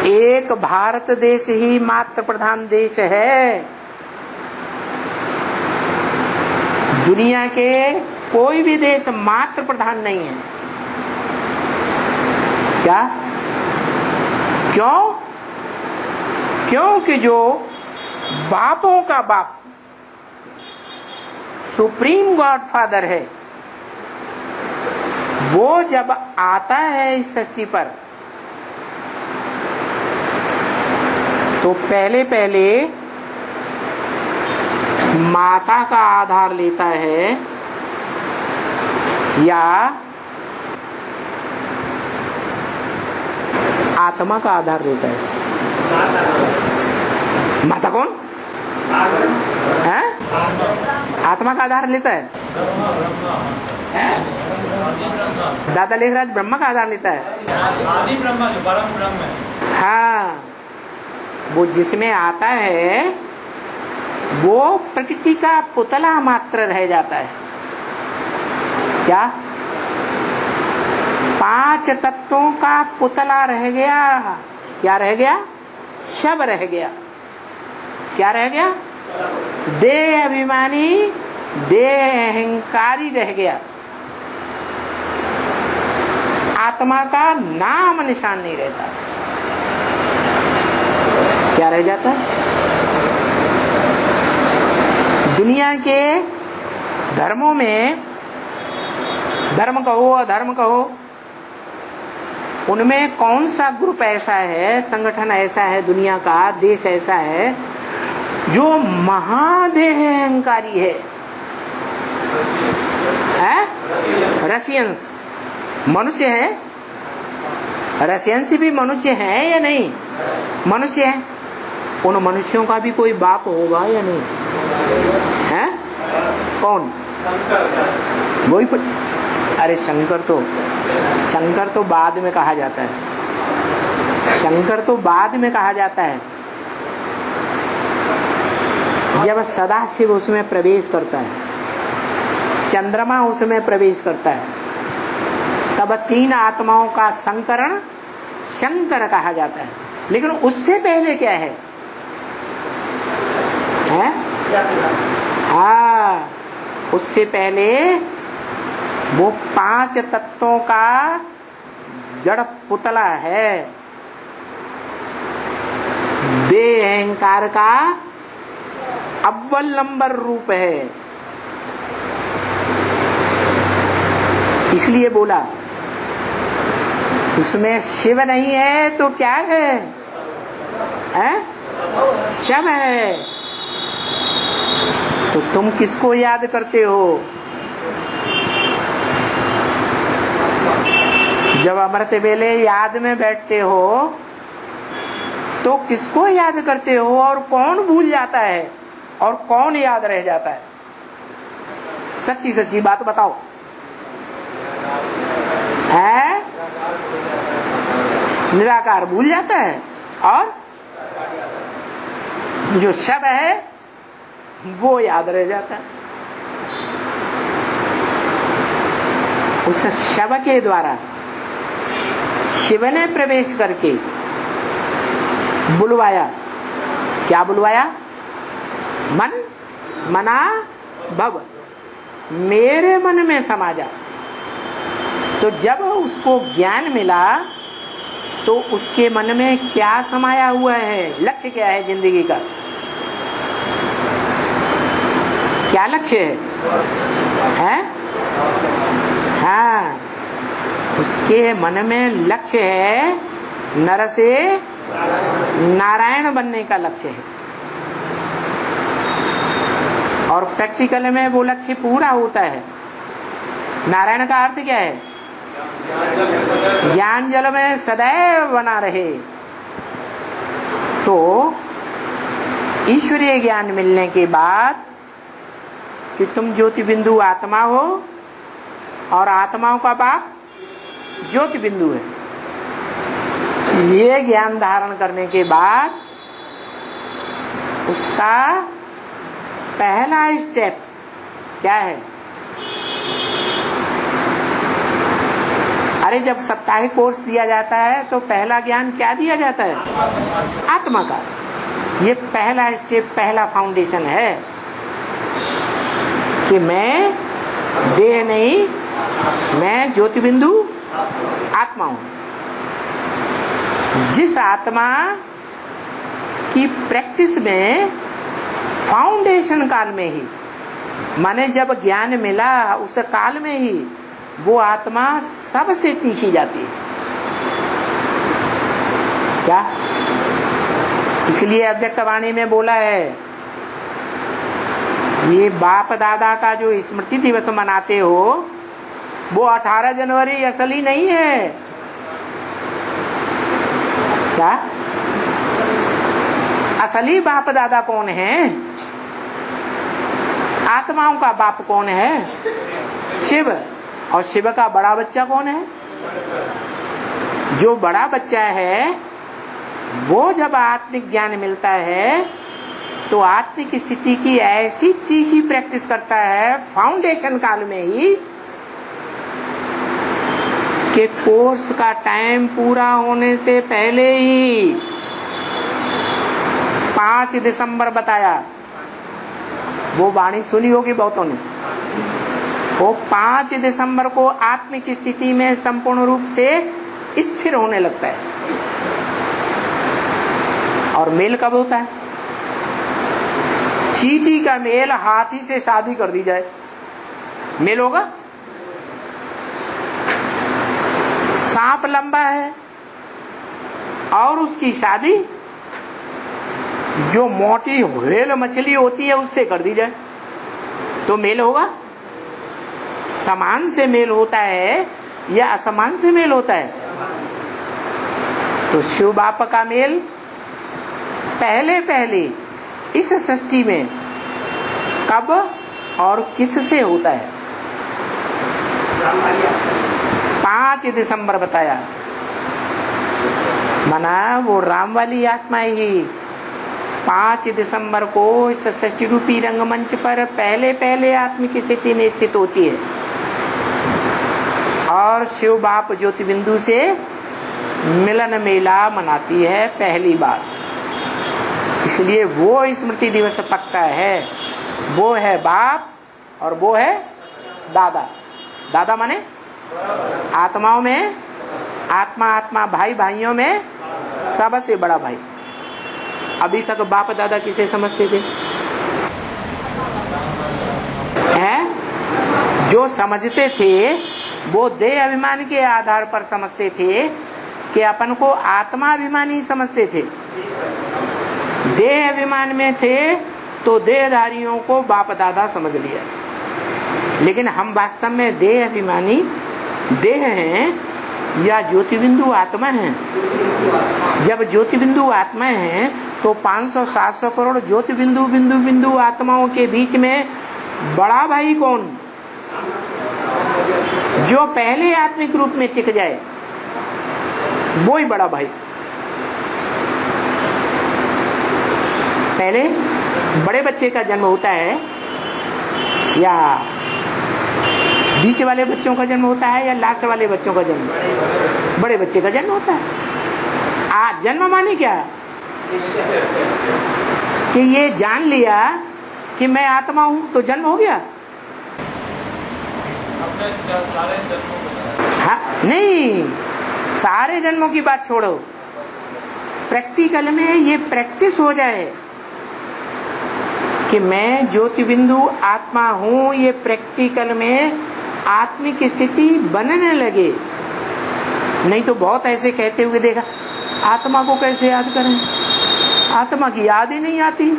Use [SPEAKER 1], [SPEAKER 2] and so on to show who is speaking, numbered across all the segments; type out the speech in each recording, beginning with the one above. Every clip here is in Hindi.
[SPEAKER 1] एक भारत देश ही मातृ प्रधान देश है। दुनिया के कोई भी देश मातृ प्रधान नहीं है। क्या? क्यों? क्योंकि जो बापों का बाप सुप्रीम गॉडफादर है, वो जब आता है इस सृष्टि पर तो पहले पहले माता का आधार लेता है या आत्मा का आधार लेता है? माता कौन है? आत्मा का आधार लेता है? दादा लेखराज ब्रह्मा का आधार लेता है।
[SPEAKER 2] आदि ब्रह्मा जो परम ब्रह्म है।
[SPEAKER 1] हाँ, वो जिसमें आता है वो प्रकृति का पुतला मात्र रह जाता है। क्या? 5 तत्वों का पुतला रह गया। क्या रह गया? शव रह गया। क्या रह गया? देह अभिमानी, देह अहंकारी रह गया। आत्मा का नाम निशान नहीं रहता। क्या रह जाता है? दुनिया के धर्मों में, धर्म कहो अधर्म कहो, उनमें कौन सा ग्रुप ऐसा है, संगठन ऐसा है, दुनिया का देश ऐसा है जो महादेह अहंकारी है? रशियंस मनुष्य है। रशियंस भी मनुष्य है या नहीं? मनुष्य है। उन मनुष्यों का भी कोई बाप होगा या नहीं है? कौन? वही अरे शंकर तो बाद में कहा जाता है। शंकर तो बाद में कहा जाता है जब सदाशिव उसमें प्रवेश करता है, चंद्रमा उसमें प्रवेश करता है, तब 3 आत्माओं का संकरण शंकर कहा जाता है। लेकिन उससे पहले क्या है? हाँ, उससे पहले वो 5 तत्वों का जड़ पुतला है, देह अहंकार का अव्वल नंबर रूप है। इसलिए बोला उसमें शिव नहीं है तो क्या है? शव है। तो तुम किसको याद करते हो? जब अमृत वेले याद में बैठते हो तो किसको याद करते हो और कौन भूल जाता है और कौन याद रह जाता है? सच्ची सच्ची बात बताओ। है? निराकार भूल जाता है और जो शव है वो याद रह जाता है। उस शव के द्वारा शिव ने प्रवेश करके बुलवाया। क्या बुलवाया? मन मना भव, मेरे मन में समा जा। तो जब उसको ज्ञान मिला तो उसके मन में क्या समाया हुआ है? लक्ष्य क्या है जिंदगी का? क्या लक्ष्य है? हाँ, उसके मन में लक्ष्य है नर से नारायण बनने का लक्ष्य है। और प्रैक्टिकल में वो लक्ष्य पूरा होता है। नारायण का अर्थ क्या है? ज्ञान जल में सदैव बना रहे। तो ईश्वरीय ज्ञान मिलने के बाद कि तुम ज्योति बिंदु आत्मा हो और आत्माओं का बाप ज्योति बिंदु है, ये ज्ञान धारण करने के बाद उसका पहला स्टेप क्या है? अरे जब साप्ताहिक कोर्स दिया जाता है तो पहला ज्ञान क्या दिया जाता है? आत्मा का। ये पहला स्टेप, पहला फाउंडेशन है कि मैं देह नहीं, मैं ज्योति बिंदु आत्मा हूं। जिस आत्मा की प्रैक्टिस में फाउंडेशन काल में ही, माने जब ज्ञान मिला उस काल में ही वो आत्मा सबसे तीखी जाती है। क्या? इसलिए अव्यक्त वाणी में बोला है, ये बाप दादा का जो स्मृति दिवस मनाते हो वो 18 जनवरी असली नहीं है। क्या? असली बाप दादा कौन है? आत्माओं का बाप कौन है? शिव। और शिव का बड़ा बच्चा कौन है? जो बड़ा बच्चा है वो जब आत्मिक ज्ञान मिलता है तो आत्मिक स्थिति की ऐसी तीखी प्रैक्टिस करता है फाउंडेशन काल में ही कि कोर्स का टाइम पूरा होने से पहले ही 5 दिसंबर बताया, वो वाणी सुनी होगी बहुतों ने। वो 5 दिसंबर को आत्मिक स्थिति में संपूर्ण रूप से स्थिर होने लगता है। और मेल कब होता है? चींटी का मेल हाथी से शादी कर दी जाए, मेल होगा? सांप लंबा है और उसकी शादी जो मोटी व्हेल मछली होती है उससे कर दी जाए तो मेल होगा? समान से मेल होता है या असमान से मेल होता है? तो शिव बाप का मेल पहले पहले इस सृष्टि में कब और किससे होता है? 5 दिसंबर बताया, मना वो राम वाली आत्मा ही 5 दिसंबर को इस सृष्टि रूपी रंगमंच पर पहले पहले आत्मिक स्थिति में स्थित होती है और शिव बाप ज्योति बिंदु से मिलन मेला मनाती है पहली बार। इसलिए वो स्मृति दिवस पक्का है। वो है बाप और वो है दादा। दादा माने आत्माओं में, आत्मा आत्मा भाई भाइयों में सबसे बड़ा भाई। अभी तक बाप दादा किसे समझते थे? हैं? जो समझते थे वो देह अभिमान के आधार पर समझते थे कि अपन को आत्मा अभिमानी समझते थे। देह अभिमान में थे तो देहधारियों को बाप दादा समझ लिया, लेकिन हम वास्तव में देह अभिमानी देह हैं या ज्योति बिंदु आत्मा हैं? जब ज्योति बिंदु आत्मा हैं तो 500-700 करोड़ ज्योति बिंदु बिंदु बिंदु आत्माओं के बीच में बड़ा भाई कौन? जो पहले आत्मिक रूप में टिक जाए वो ही बड़ा भाई। पहले बड़े बच्चे का जन्म होता है या बीच वाले बच्चों का जन्म होता है या लास्ट वाले बच्चों का जन्म? बड़े बच्चे का जन्म होता है। आज जन्म माने क्या? कि ये जान लिया कि मैं आत्मा हूं तो जन्म हो गया। हाँ, नहीं, सारे जन्मों की बात छोड़ो, प्रैक्टिकल में ये प्रैक्टिस हो जाए कि मैं ज्योति बिंदु आत्मा हूं, ये प्रैक्टिकल में आत्मिक स्थिति बनने लगे। नहीं तो बहुत ऐसे कहते हुए देखा, आत्मा को कैसे याद करें, आत्मा की याद ही नहीं आती,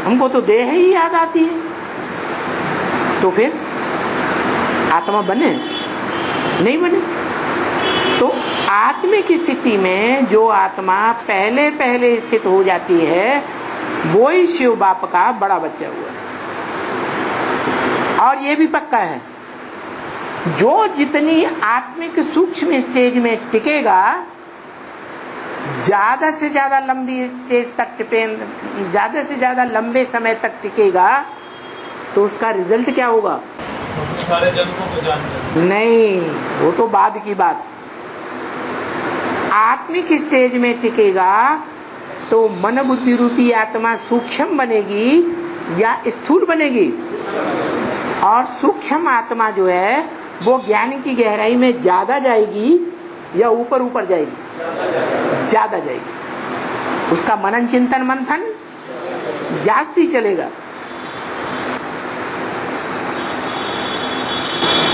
[SPEAKER 1] हमको तो देह ही याद आती है। तो फिर आत्मा बने? नहीं बने। तो आत्मिक स्थिति में जो आत्मा पहले पहले स्थित हो जाती है वो ही शिव बाप का बड़ा बच्चा हुआ। और ये भी पक्का है, जो जितनी आत्मिक सूक्ष्म स्टेज में टिकेगा, ज्यादा से ज्यादा लंबी स्टेज तक ज्यादा से ज्यादा लंबे समय तक टिकेगा, तो उसका रिजल्ट क्या होगा?
[SPEAKER 2] सारे जन्मों को जानते हैं।
[SPEAKER 1] नहीं, वो तो बाद की बात। आत्मिक स्टेज में टिकेगा तो मन बुद्धि रूपी आत्मा सूक्ष्म बनेगी या स्थूल बनेगी? और सूक्ष्म आत्मा जो है वो ज्ञान की गहराई में ज्यादा जाएगी या ऊपर ऊपर जाएगी? ज्यादा जाएगी। उसका मनन चिंतन मंथन जास्ती चलेगा।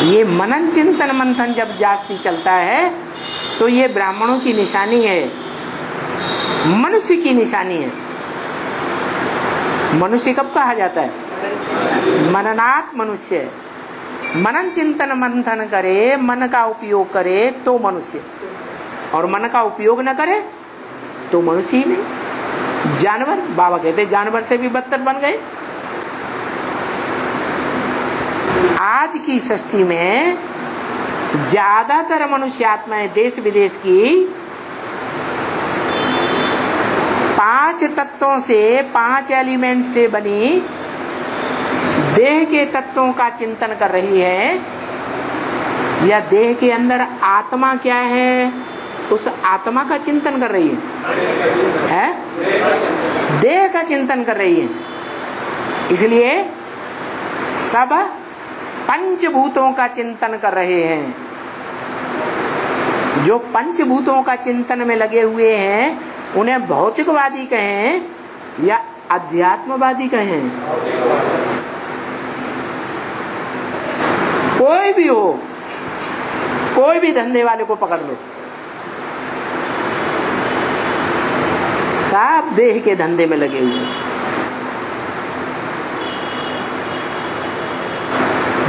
[SPEAKER 1] ये मनन चिंतन मंथन जब जास्ती चलता है तो ये ब्राह्मणों की निशानी है, मनुष्य की निशानी है। मनुष्य कब कहा जाता है? मननात् मनुष्य। मनन चिंतन मंथन करे, मन का उपयोग करे तो मनुष्य, और मन का उपयोग न करे तो मनुष्य ही नहीं, जानवर। बाबा कहते जानवर से भी बदतर बन गए। आज की सृष्टि में ज्यादातर मनुष्य आत्माएं देश विदेश की 5 तत्वों से, 5 एलिमेंट से बनी देह के तत्वों का चिंतन कर रही है, या देह के अंदर आत्मा क्या है उस आत्मा का चिंतन कर रही है? देह का चिंतन कर रही है। इसलिए सब पंचभूतों का चिंतन कर रहे हैं। जो पंचभूतों का चिंतन में लगे हुए हैं उन्हें भौतिकवादी कहें या अध्यात्मवादी कहें, कोई भी हो, कोई भी धंधे वाले को पकड़ लो, सब देह के धंधे में लगे हुए।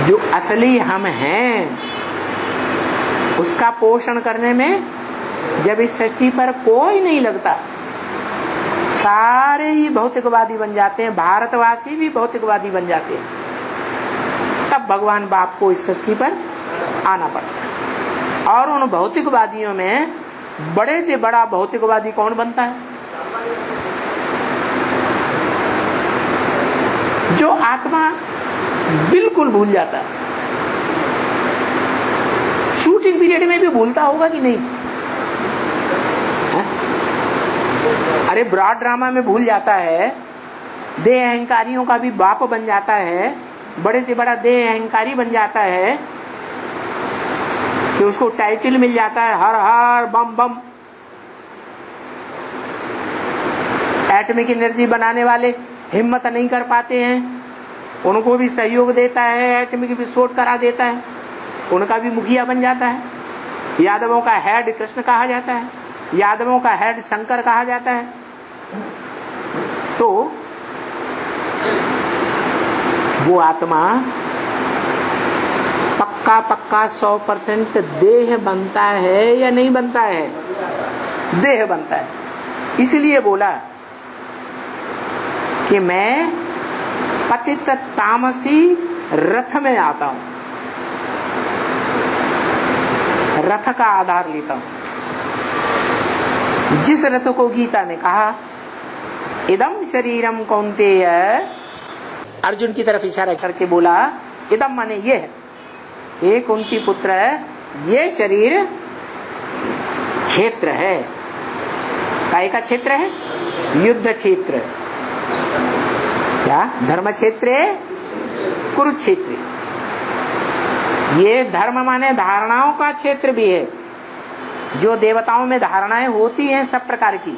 [SPEAKER 1] जो असली हम हैं उसका पोषण करने में जब इस सृष्टि पर कोई नहीं लगता, सारे ही भौतिकवादी बन जाते हैं, भारतवासी भी भौतिकवादी बन जाते हैं, तब भगवान बाप को इस सृष्टि पर आना पड़ता है। और उन भौतिकवादियों में बड़े से बड़ा भौतिकवादी कौन बनता है? जो आत्मा बिल्कुल भूल जाता है। शूटिंग पीरियड में भी भूलता होगा कि नहीं? है? अरे ब्रॉड ड्रामा में भूल जाता है, देह अहंकारियों का भी बाप बन जाता है, बड़े से बड़ा देह अहंकारी बन जाता है कि उसको टाइटल मिल जाता है हर हर बम बम। एटॉमिक एनर्जी बनाने वाले हिम्मत नहीं कर पाते हैं, उनको भी सहयोग देता है, एटॉमिक विस्फोट करा देता है, उनका भी मुखिया बन जाता है। यादवों का हेड कृष्ण कहा जाता है, यादवों का हेड शंकर कहा जाता है। तो वो आत्मा पक्का पक्का 100% देह बनता है या नहीं बनता है? देह बनता है। इसलिए बोला कि मैं पतित तामसी रथ में आता हूं, रथ का आधार लेता हूं। जिस रथ को गीता में कहा इदम शरीरम कौन्तेय, अर्जुन की तरफ इशारा करके बोला इदम माने ये है, ये कुंती पुत्र है, ये शरीर क्षेत्र है। काय का क्षेत्र है? युद्ध क्षेत्र। क्या? धर्म क्षेत्र, कुरुक्षेत्र। ये धर्म माने धारणाओं का क्षेत्र भी है, जो देवताओं में धारणाएं होती हैं सब प्रकार की,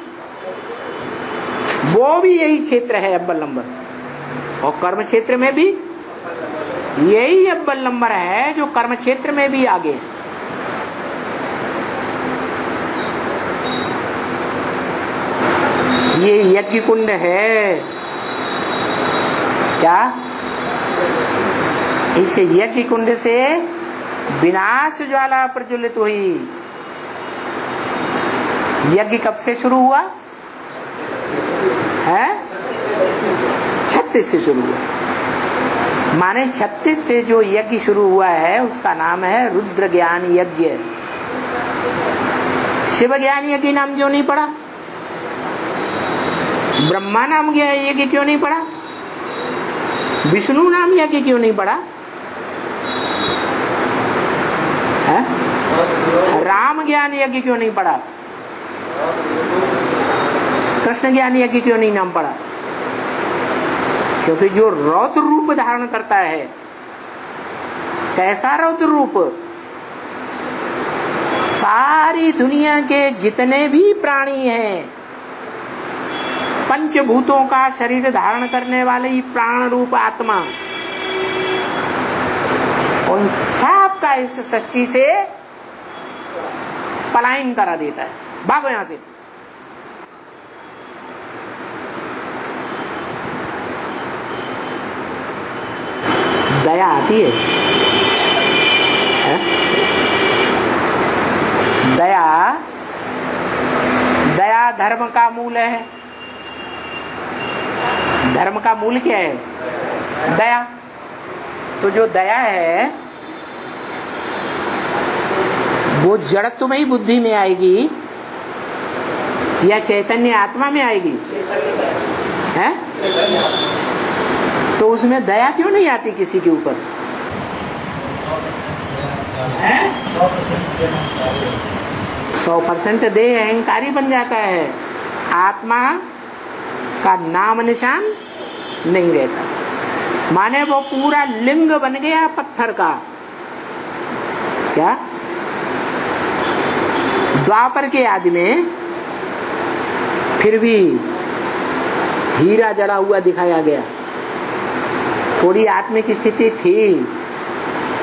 [SPEAKER 1] वो भी यही क्षेत्र है अव्वल नंबर। और कर्म क्षेत्र में भी यही अव्वल नंबर है, जो कर्म क्षेत्र में भी आगे है। ये यज्ञ कुंड है। क्या? इस यज्ञ कुंड से विनाश ज्वाला प्रज्वलित हुई। यज्ञ कब से शुरू हुआ है? 36 से शुरू हुआ। माने 36 से जो यज्ञ शुरू हुआ है उसका नाम है रुद्र ज्ञान यज्ञ। शिव ज्ञान यज्ञ नाम क्यों नहीं पड़ा? ब्रह्मा नाम यज्ञ क्यों नहीं पड़ा? विष्णु नाम यज्ञ क्यों नहीं पड़ा? है? राम ज्ञान यज्ञ क्यों नहीं पढ़ा? कृष्ण ज्ञान यज्ञ क्यों नहीं नाम पढ़ा? क्योंकि जो रौद्र रूप धारण करता है, कैसा रौद्र रूप? सारी दुनिया के जितने भी प्राणी हैं, पंचभूतों का शरीर धारण करने वाले ही प्राण रूप आत्मा, उन सब का इस सृष्टि से पलायन करा देता है। भागो यहां से। दया आती है? दया, दया धर्म का मूल है। धर्म का मूल क्या है? दया। तो जो दया है वो जड़त्व में ही बुद्धि में आएगी या चैतन्य आत्मा में आएगी? है? तो उसमें दया क्यों नहीं आती किसी के ऊपर? 100% देह अहंकारी बन जाता है, आत्मा का नाम निशान नहीं रहता। माने वो पूरा लिंग बन गया पत्थर का। क्या? द्वापर के आदि में फिर भी हीरा जड़ा हुआ दिखाया गया, थोड़ी आत्मिक स्थिति थी।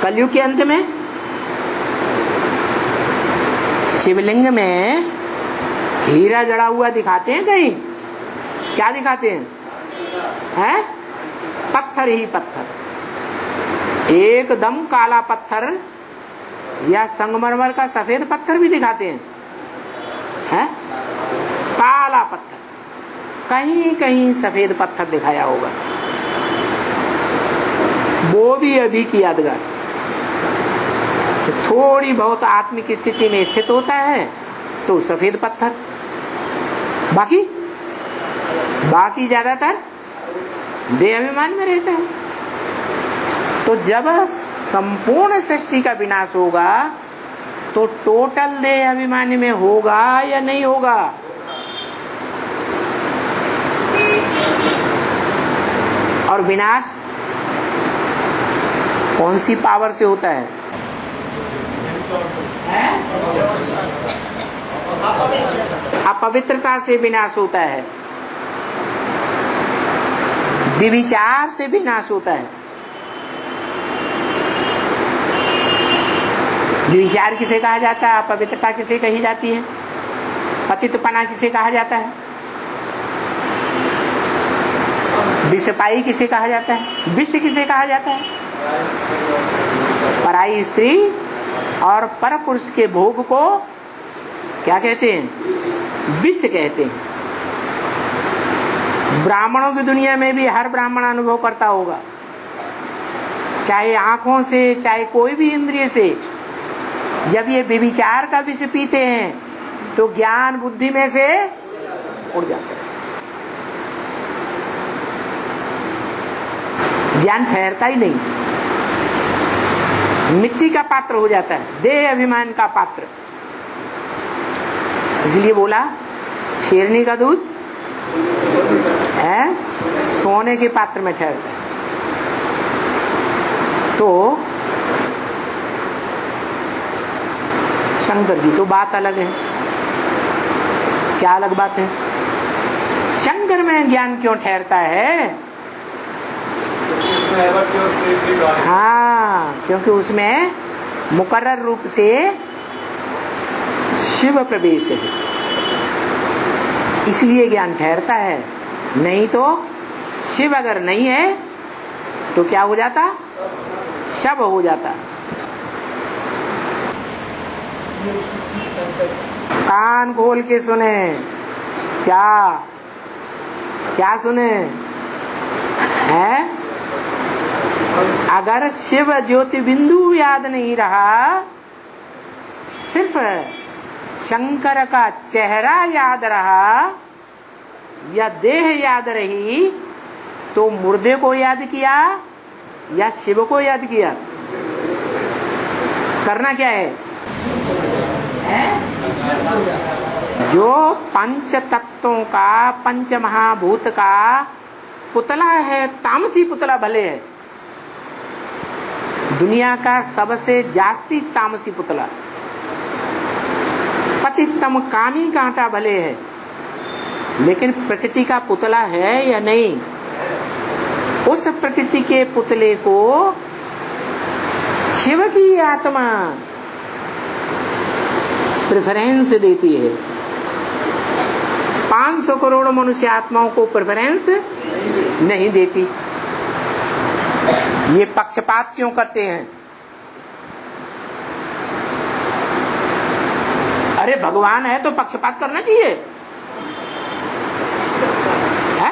[SPEAKER 1] कलयुग के अंत में शिवलिंग में हीरा जड़ा हुआ दिखाते हैं कहीं? क्या दिखाते हैं? हैं? पत्थर ही पत्थर, एकदम काला पत्थर या संगमरमर का सफेद पत्थर भी दिखाते हैं। हैं? काला पत्थर, कहीं कहीं सफेद पत्थर दिखाया होगा, वो भी अभी की यादगार। तो थोड़ी बहुत आत्मिक स्थिति में स्थित होता है तो सफेद पत्थर, बाकी ज्यादातर देह अभिमान में रहता है। तो जब संपूर्ण सृष्टि का विनाश होगा तो टोटल देह अभिमान में होगा या नहीं होगा? और विनाश कौन सी पावर से होता है? अपवित्रता से विनाश होता है, विचार से विनाश होता है। विचार किसे कहा जाता है? अपवित्रता किसे कही जाती है? पतितपना किसे कहा जाता है? विषपाई किसे कहा जाता है? विष किसे कहा जाता है? पराई स्त्री और पर पुरुष के भोग को क्या कहते हैं? विष कहते हैं। ब्राह्मणों की दुनिया में भी हर ब्राह्मण अनुभव करता होगा, चाहे आंखों से चाहे कोई भी इंद्रिय से। जब ये व्यभिचार का विष पीते हैं तो ज्ञान बुद्धि में से उड़ जाता है, ज्ञान ठहरता ही नहीं, मिट्टी का पात्र हो जाता है, देह अभिमान का पात्र। इसलिए बोला शेरनी का दूध है सोने के पात्र में ठहरता है। तो शंकर की तो बात अलग है। क्या अलग बात है? शंकर में ज्ञान क्यों ठहरता है? हाँ, क्योंकि उसमें मुकर्रर रूप से शिव प्रवेश है, इसलिए ज्ञान ठहरता है। नहीं तो शिव अगर नहीं है तो क्या हो जाता? शव हो जाता। कान खोल के सुने। क्या क्या सुने हैं? अगर शिव ज्योति बिंदु याद नहीं रहा, सिर्फ शंकर का चेहरा याद रहा या देह याद रही, तो मुर्दे को याद किया या शिव को याद किया? करना क्या है? जो पंच तत्वों का, पंच महाभूत का पुतला है, तामसी पुतला भले है, दुनिया का सबसे जास्ती तामसी पुतला, पतितम कामी कांटा भले है, लेकिन प्रकृति का पुतला है या नहीं? उस प्रकृति के पुतले को शिव की आत्मा प्रेफरेंस देती है। 500 करोड़ मनुष्य आत्माओं को प्रेफरेंस नहीं देती। ये पक्षपात क्यों करते हैं? अरे भगवान है तो पक्षपात करना चाहिए, है?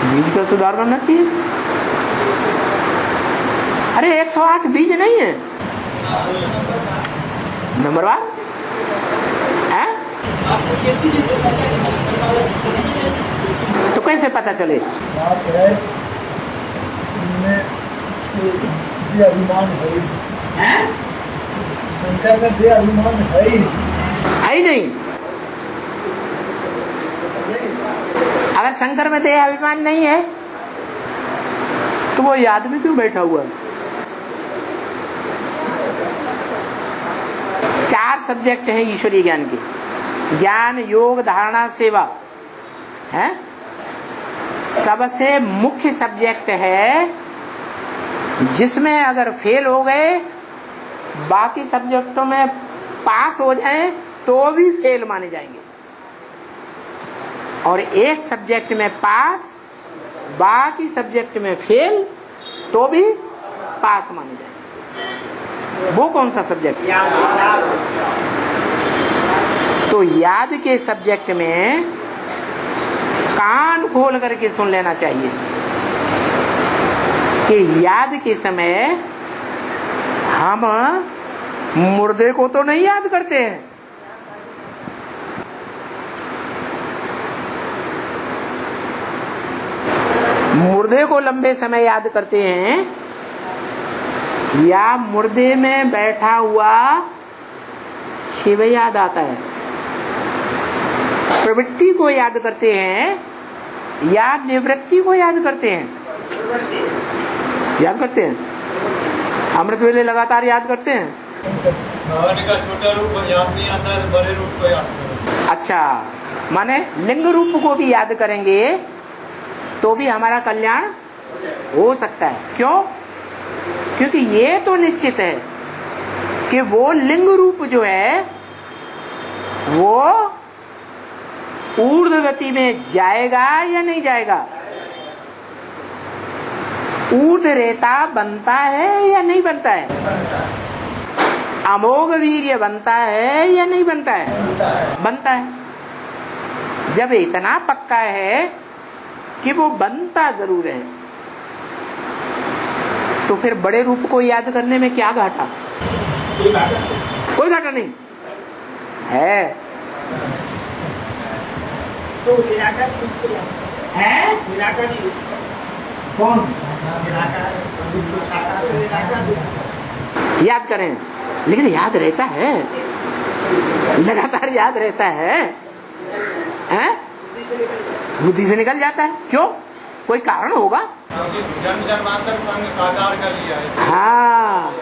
[SPEAKER 1] बीज का सुधार करना चाहिए। अरे 108 बीज नहीं है, नंबरवार है? तो कैसे पता चले?
[SPEAKER 3] बात है ये अभिमान है, शंकर में ये अभिमान है
[SPEAKER 1] ही नहीं। अगर शंकर में देह अभिमान नहीं है तो वो याद में क्यों बैठा हुआ है? 4 सब्जेक्ट हैं ईश्वरीय ज्ञान के, ज्ञान, योग, धारणा, सेवा है। सबसे मुख्य सब्जेक्ट है जिसमें अगर फेल हो गए, बाकी सब्जेक्टों में पास हो जाएं तो भी फेल माने जाएंगे, और एक सब्जेक्ट में पास, बाकी सब्जेक्ट में फेल तो भी पास माने जाएंगे। वो कौन सा सब्जेक्ट? तो याद के सब्जेक्ट में कान खोल करके सुन लेना चाहिए कि याद के समय हम मुर्दे को तो नहीं याद करते हैं, मुर्दे को लंबे समय याद करते हैं, या मुर्दे में बैठा हुआ शिव याद आता है? प्रवृत्ति को याद करते हैं या निवृत्ति को याद करते हैं? याद करते हैं। अमृत वेले लगातार याद करते हैं।
[SPEAKER 2] भगवान का छोटा रूप याद नहीं आता है, बड़े रूप को याद करें।
[SPEAKER 1] अच्छा, माने लिंग रूप को भी याद करेंगे तो भी हमारा कल्याण हो सकता है। क्यों? क्योंकि ये तो निश्चित है कि वो लिंग रूप जो है वो ऊर्ध्व गति में जाएगा या नहीं जाएगा? ऊर्ध्व रेता बनता है या नहीं बनता है? अमोघ वीर्य बनता है या नहीं बनता है? बनता है। जब इतना पक्का है कि वो बनता जरूर है, तो फिर बड़े रूप को याद करने में क्या घाटा? कोई घाटा नहीं है।
[SPEAKER 3] तो निराकार
[SPEAKER 1] है
[SPEAKER 3] निराकार
[SPEAKER 1] कौन?
[SPEAKER 3] निराकार
[SPEAKER 1] याद करें, लेकिन याद रहता है, लगातार याद रहता है, हैं? बुद्धि से निकल जाता है। क्यों? कोई कारण होगा।
[SPEAKER 2] जन्म जन्मांतर संग साकार कर लिया है।
[SPEAKER 1] हाँ,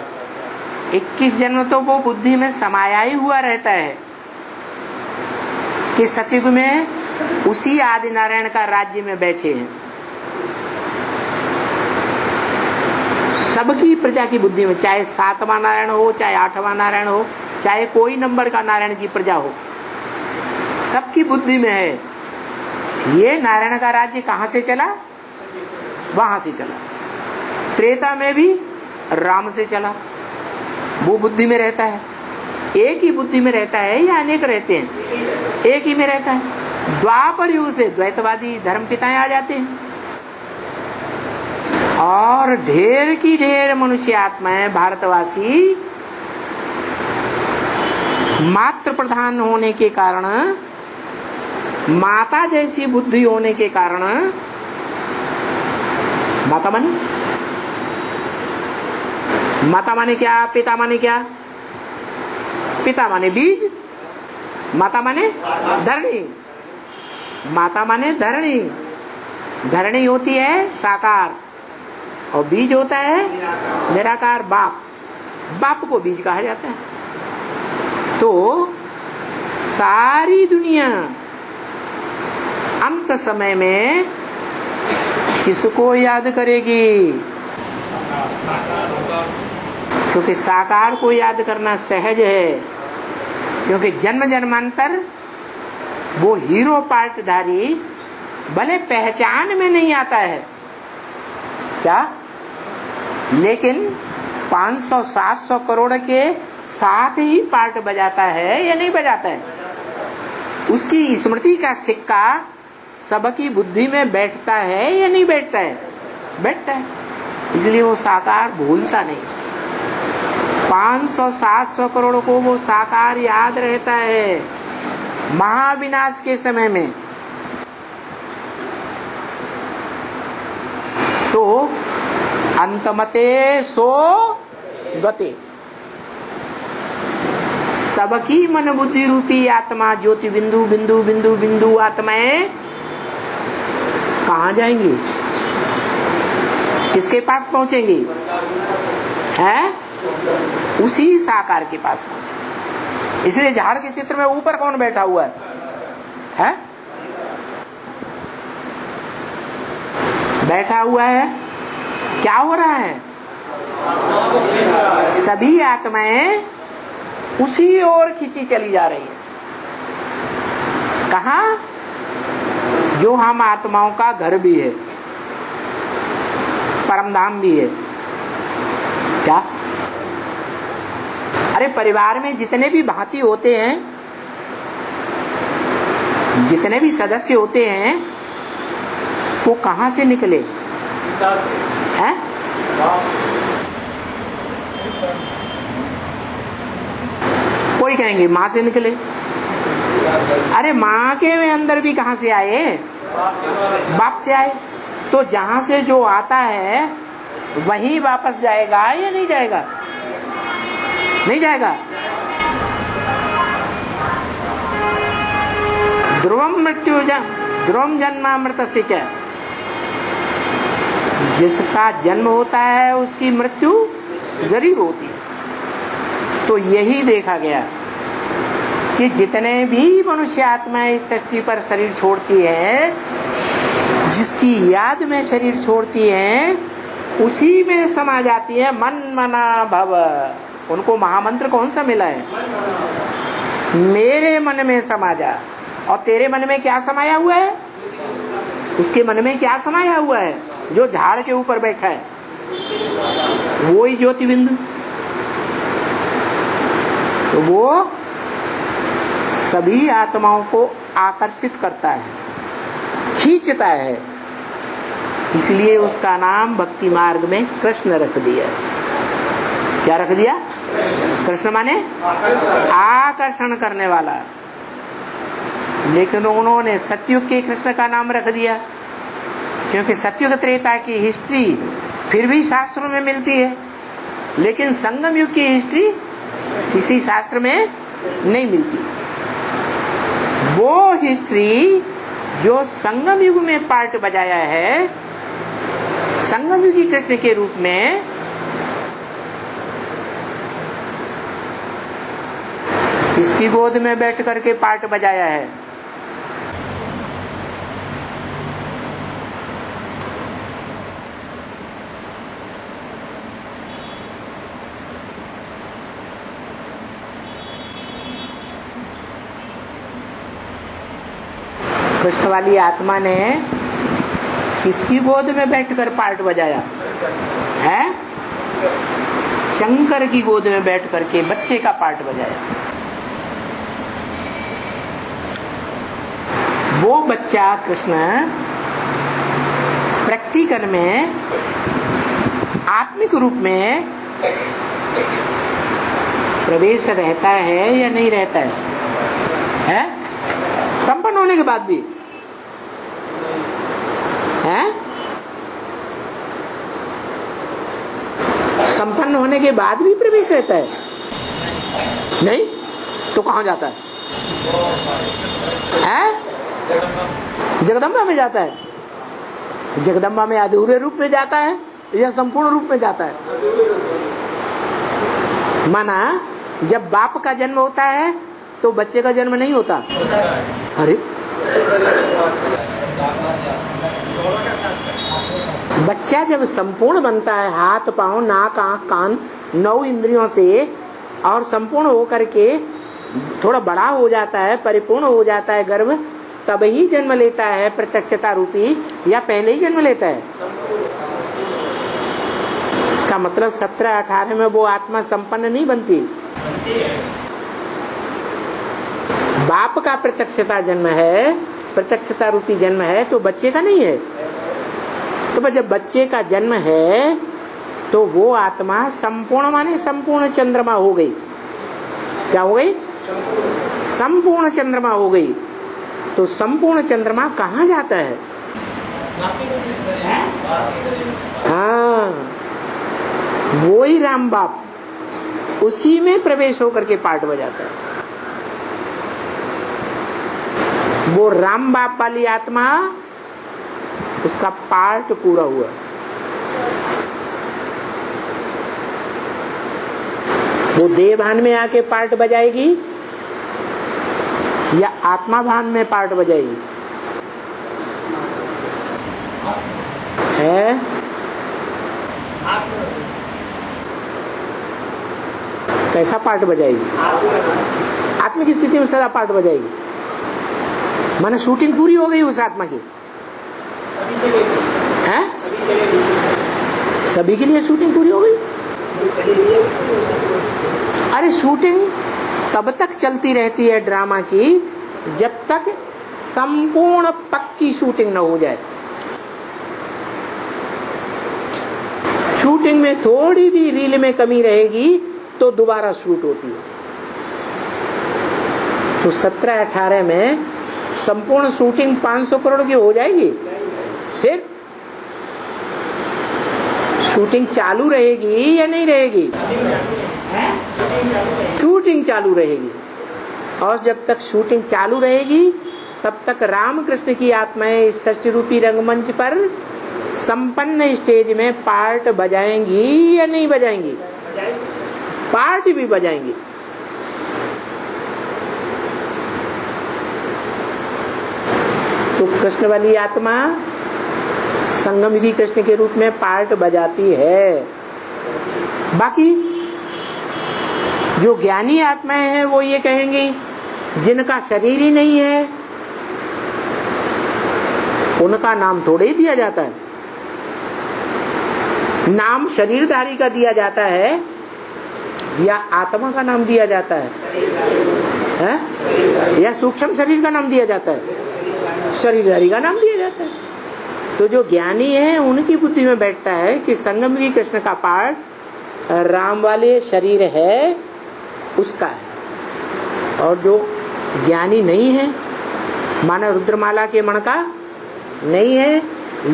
[SPEAKER 1] 21 जन्म तो वो बुद्धि में समाया ही हुआ रहता है कि सतयुग में उसी आदि नारायण का राज्य में बैठे हैं। सबकी प्रजा की बुद्धि में, चाहे 7वां नारायण हो, चाहे 8वां नारायण हो, चाहे कोई नंबर का नारायण की प्रजा हो, सबकी बुद्धि में है। ये नारायण का राज्य कहां से चला? वहां से चला। त्रेता में भी राम से चला, वो बुद्धि में रहता है। एक ही बुद्धि में रहता है या अनेक रहते हैं? एक ही में रहता है। द्वापर युग से द्वैतवादी धर्म पिताएं आ जाते हैं, और ढेर की ढेर मनुष्य आत्माएं, भारतवासी मात्र प्रधान होने के कारण, माता जैसी बुद्धि होने के कारण माता बनी, माता माने क्या, पिता माने क्या? पिता माने बीज, माता माने धरणी। माता माने धरणी, धरणी होती है साकार और बीज होता है निराकार बाप। बाप को बीज कहा जाता है। तो सारी दुनिया अंत समय में किसको याद करेगी? क्योंकि साकार को याद करना सहज है, क्योंकि जन्म जन्मांतर वो हीरो पार्टधारी भले पहचान में नहीं आता है क्या, लेकिन 500-700 करोड़ के साथ ही पार्ट बजाता है या नहीं बजाता है? उसकी स्मृति का सिक्का सबकी बुद्धि में बैठता है या नहीं बैठता है? बैठता है। इसलिए वो साकार भूलता नहीं। 500-700 करोड़ को वो साकार याद रहता है महाविनाश के समय में। तो अंतमते सो गते, सबकी मन बुद्धि रूपी आत्मा ज्योति बिंदु बिंदु बिंदु बिंदु आत्माएं कहाँ जाएंगी? किसके पास पहुंचेंगी? है उसी साकार के पास पहुंचे। इसलिए झाड़ के चित्र में ऊपर कौन बैठा हुआ है? बैठा हुआ है। क्या हो रहा है? सभी आत्माएं उसी ओर खींची चली जा रही है। कहा? जो हम आत्माओं का घर भी है, परमधाम भी है। क्या? अरे परिवार में जितने भी भांति होते हैं, जितने भी सदस्य होते हैं, वो कहाँ से निकले हैं? कोई कहेंगे माँ से निकले। अरे माँ के अंदर भी कहाँ से आए? बाप से आए। तो जहां से जो आता है वही वापस जाएगा या नहीं जाएगा? नहीं जाएगा। ध्रुवम जन्मामृतस्य च, जिसका जन्म होता है उसकी मृत्यु जरूर होती है। तो यही देखा गया कि जितने भी मनुष्य आत्माएं इस सृष्टि पर शरीर छोड़ती है, जिसकी याद में शरीर छोड़ती हैं, उसी में समा जाती है मन मना भव। उनको महामंत्र कौन सा मिला है? मेरे मन में समा जा। और तेरे मन में क्या समाया हुआ है? उसके मन में क्या समाया हुआ है? जो झाड़ के ऊपर बैठा है वो ही ज्योति बिंदु। तो वो सभी आत्माओं को आकर्षित करता है, खींचता है। इसलिए उसका नाम भक्ति मार्ग में कृष्ण रख दिया। क्या रख दिया? कृष्ण माने आकर्षण करने वाला। लेकिन उन्होंने सतयुग के कृष्ण का नाम रख दिया, क्योंकि सतयुग त्रेता की हिस्ट्री फिर भी शास्त्रों में मिलती है, लेकिन संगम युग की हिस्ट्री किसी शास्त्र में नहीं मिलती। वो हिस्ट्री जो संगम युग में पार्ट बजाया है, संगम युगी कृष्ण के रूप में, इसकी गोद में बैठ करके पार्ट बजाया है। कृष्ण वाली आत्मा ने किसकी गोद में बैठकर पार्ट बजाया है? शंकर की गोद में बैठ करके बच्चे का पार्ट बजाया। वो बच्चा कृष्ण प्रैक्टिकल में आत्मिक रूप में प्रवेश रहता है या नहीं रहता है? संपन्न होने के बाद भी है? संपन्न होने के बाद भी प्रवेश रहता है? नहीं तो कहाँ जाता है? जगदम्बा में जाता है। जगदम्बा में अधूरे रूप में जाता है या संपूर्ण रूप में जाता है? माना जब बाप का जन्म होता है तो बच्चे का जन्म नहीं होता। अरे बच्चा जब संपूर्ण बनता है, हाथ पांव नाक आंख कान 9 इंद्रियों से, और संपूर्ण होकर के थोड़ा बड़ा हो जाता है, परिपूर्ण हो जाता है गर्भ, तब ही जन्म लेता है प्रत्यक्षता रूपी, या पहले ही जन्म लेता है? इसका मतलब 17-18 में वो आत्मा संपन्न नहीं बनती। बाप का प्रत्यक्षता जन्म है, प्रत्यक्षता रूपी जन्म है, तो बच्चे का नहीं है। तो जब बच्चे का जन्म है तो वो आत्मा संपूर्ण माने संपूर्ण चंद्रमा हो गई। क्या हो गई? संपूर्ण चंद्रमा हो गई। तो संपूर्ण चंद्रमा कहाँ जाता है? हाँ, वो ही राम बाप, उसी में प्रवेश होकर के पार्ट बजाता है। वो राम बाप वाली आत्मा, उसका पार्ट पूरा हुआ। वो देह भान में आके पार्ट बजाएगी या आत्मा भान में पार्ट बजाएगी? है कैसा पार्ट बजाएगी? आत्मा की स्थिति में सदा पार्ट बजाएगी। माने शूटिंग पूरी हो गई उस आत्मा की है? सभी के लिए शूटिंग पूरी हो गई। अरे शूटिंग तब तक चलती रहती है ड्रामा की जब तक संपूर्ण पक्की शूटिंग न हो जाए। शूटिंग में थोड़ी भी रील में कमी रहेगी तो दोबारा शूट होती है। तो 17-18 में संपूर्ण शूटिंग 500 करोड़ की हो जाएगी। फिर शूटिंग चालू रहेगी या नहीं रहेगी? शूटिंग चालू रहेगी। और जब तक शूटिंग चालू रहेगी तब तक रामकृष्ण की आत्माएं इस सृष्टि रूपी रंगमंच पर संपन्न स्टेज में पार्ट बजाएंगी या नहीं बजाएंगी? पार्ट भी बजाएंगी। तो कृष्ण वाली आत्मा संगम युगी कृष्ण के रूप में पार्ट बजाती है। बाकी जो ज्ञानी आत्माएं हैं वो ये कहेंगी जिनका शरीर ही नहीं है उनका नाम थोड़े ही दिया जाता है। नाम शरीरधारी का दिया जाता है या आत्मा का नाम दिया जाता है? या सूक्ष्म शरीर का नाम दिया जाता है? शरीरधारी का नाम दिया जाता है। तो जो ज्ञानी है उनकी बुद्धि में बैठता है कि संगम की कृष्ण का पार्ट राम वाले शरीर है उसका है। और जो ज्ञानी नहीं है, माना रुद्रमाला के मण का नहीं है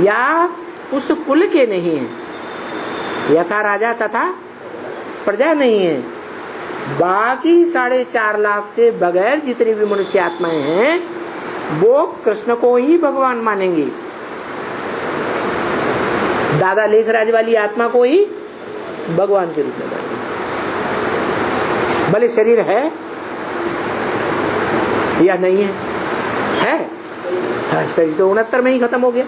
[SPEAKER 1] या उस कुल के नहीं है, यथा राजा तथा प्रजा नहीं है, बाकी 4.5 लाख से बगैर जितनी भी मनुष्य आत्माएं हैं वो कृष्ण को ही भगवान मानेंगी। दादा लेखराज वाली आत्मा को ही भगवान के रूप में मानेंगे। भले शरीर है या नहीं है, है शरीर तो 69 में ही खत्म हो गया।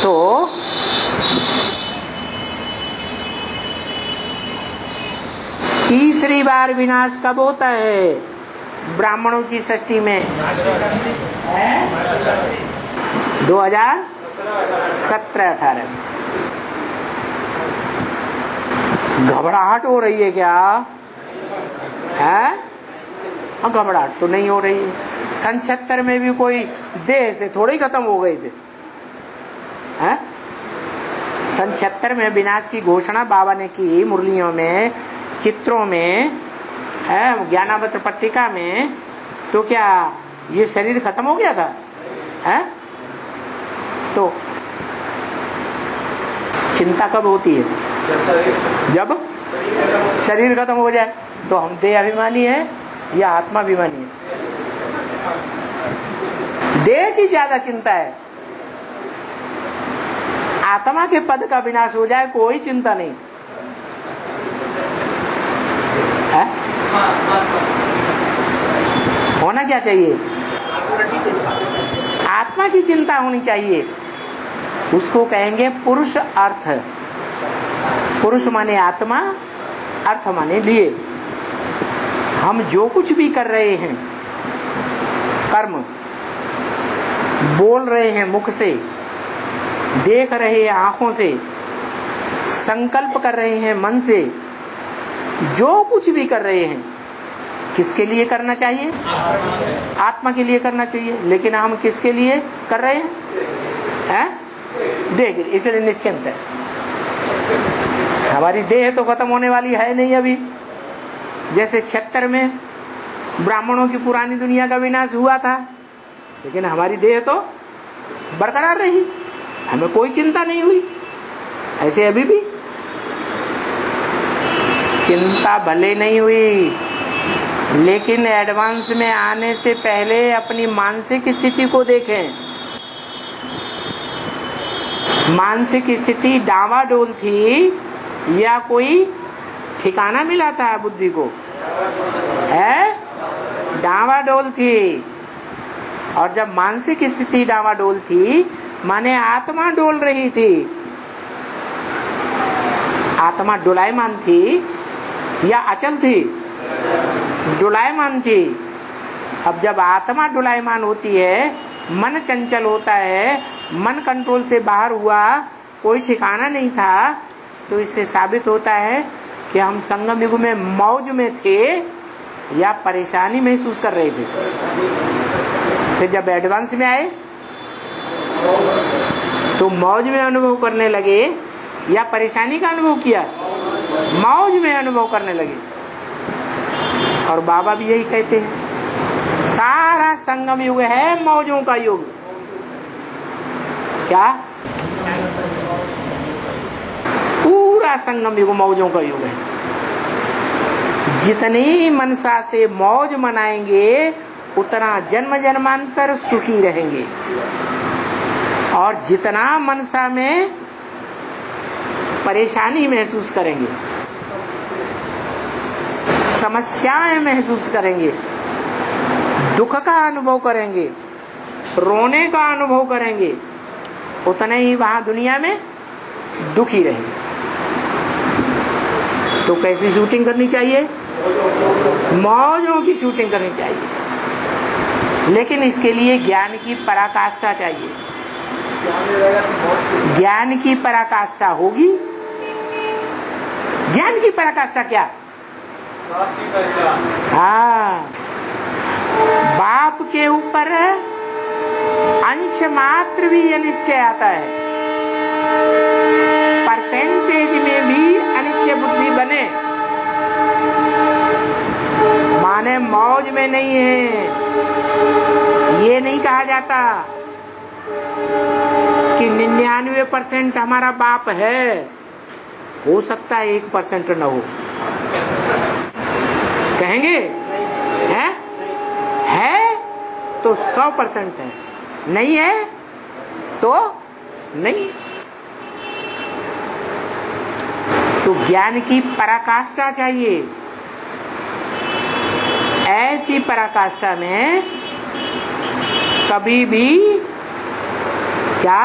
[SPEAKER 1] तो तीसरी बार विनाश कब होता है ब्राह्मणों की सृष्टि में? 2017-18 में। घबराहट हो रही है क्या? है? घबराहट तो नहीं हो रही है। 76 में भी कोई देह से थोड़े ही खत्म हो गए थे। 76 में विनाश की घोषणा बाबा ने की मुरलियों में, चित्रों में, ज्ञानावत्र पत्रिका में। तो क्या ये शरीर खत्म हो गया था? है? तो चिंता कब होती है? जब शरीर खत्म हो जाए। तो हम देह अभिमानी है या आत्मा अभिमानी है? देह की ज्यादा चिंता है। आत्मा के पद का विनाश हो जाए कोई चिंता नहीं है? होना क्या चाहिए? आत्मा की चिंता होनी चाहिए। उसको कहेंगे पुरुष अर्थ। पुरुष माने आत्मा, अर्थ माने लिए। हम जो कुछ भी कर रहे हैं, कर्म बोल रहे हैं मुख से, देख रहे हैं आंखों से, संकल्प कर रहे हैं मन से, जो कुछ भी कर रहे हैं किसके लिए करना चाहिए? आत्मा के लिए करना चाहिए। लेकिन हम किसके लिए कर रहे हैं? देख, इसलिए निश्चिंत है। हमारी देह तो खत्म होने वाली है नहीं अभी। जैसे 76 में ब्राह्मणों की पुरानी दुनिया का विनाश हुआ था, लेकिन हमारी देह तो बरकरार रही, हमें कोई चिंता नहीं हुई। ऐसे अभी भी चिंता भले नहीं हुई, लेकिन एडवांस में आने से पहले अपनी मानसिक स्थिति को देखें। मानसिक स्थिति डावाडोल थी या कोई ठिकाना मिला था बुद्धि को? है डावाडोल थी। और जब मानसिक स्थिति डावाडोल थी माने आत्मा डोल रही थी। आत्मा डोलायमान थी या अचल थी? डोलायमान थी। अब जब आत्मा डोलायमान होती है, मन चंचल होता है, मन कंट्रोल से बाहर हुआ, कोई ठिकाना नहीं था, तो इससे साबित होता है कि हम संगम युग में मौज में थे या परेशानी महसूस कर रहे थे। फिर जब एडवांस में आए तो मौज में अनुभव करने लगे या परेशानी का अनुभव किया? मौज में अनुभव करने लगे। और बाबा भी यही कहते हैं, सारा संगम युग है मौजों का युग। क्या? पूरा संगम युग मौजों का युग है। जितनी मनसा से मौज मनाएंगे उतना जन्म जन्मांतर सुखी रहेंगे, और जितना मनसा में परेशानी महसूस करेंगे, समस्याएं महसूस करेंगे, दुख का अनुभव करेंगे, रोने का अनुभव करेंगे, उतने ही वहां दुनिया में दुखी रहेंगे। तो कैसी शूटिंग करनी चाहिए? मौजों की शूटिंग करनी चाहिए। लेकिन इसके लिए ज्ञान की पराकाष्ठा चाहिए। ज्ञान की पराकाष्ठा होगी। ज्ञान की पराकाष्ठा क्या? हाँ, बाप के ऊपर अंश मात्र भी अनिश्चय आता है, परसेंटेज में भी अनिश्चय बुद्धि बने, माने मौज में नहीं है। ये नहीं कहा जाता कि 99% हमारा बाप है, हो सकता है 1% न हो। कहेंगे है तो 100% है, नहीं है तो नहीं। तो ज्ञान की पराकाष्ठा चाहिए। ऐसी पराकाष्ठा में कभी भी क्या?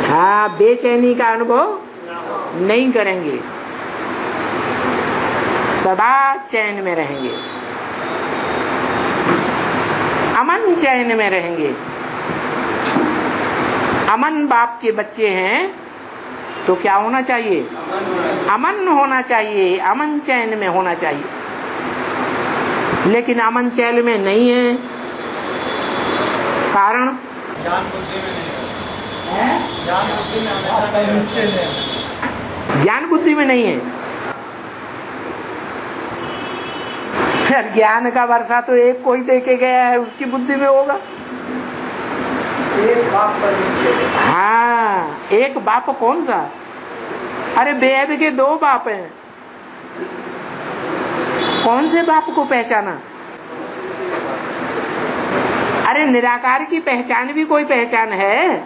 [SPEAKER 1] हाँ, बेचैनी का अनुभव नहीं करेंगे, सदा चैन में रहेंगे, अमन चैन में रहेंगे। अमन बाप के बच्चे हैं तो क्या होना चाहिए? अमन होना चाहिए, अमन चैन में होना चाहिए। लेकिन अमन चैन में नहीं है, कारण
[SPEAKER 2] ज्ञान बुद्धि में नहीं है। ज्ञान बुद्धि में हमेशा निश्चय है।
[SPEAKER 1] ज्ञान बुद्धि में नहीं है। ज्ञान का वर्षा तो एक कोई देके गया है, उसकी बुद्धि में होगा।
[SPEAKER 3] एक बाप पर निश्चय।
[SPEAKER 1] हाँ, एक बाप कौन सा? अरे वेद के दो बाप हैं। कौन से बाप को पहचाना? अरे निराकार की पहचान भी कोई पहचान है?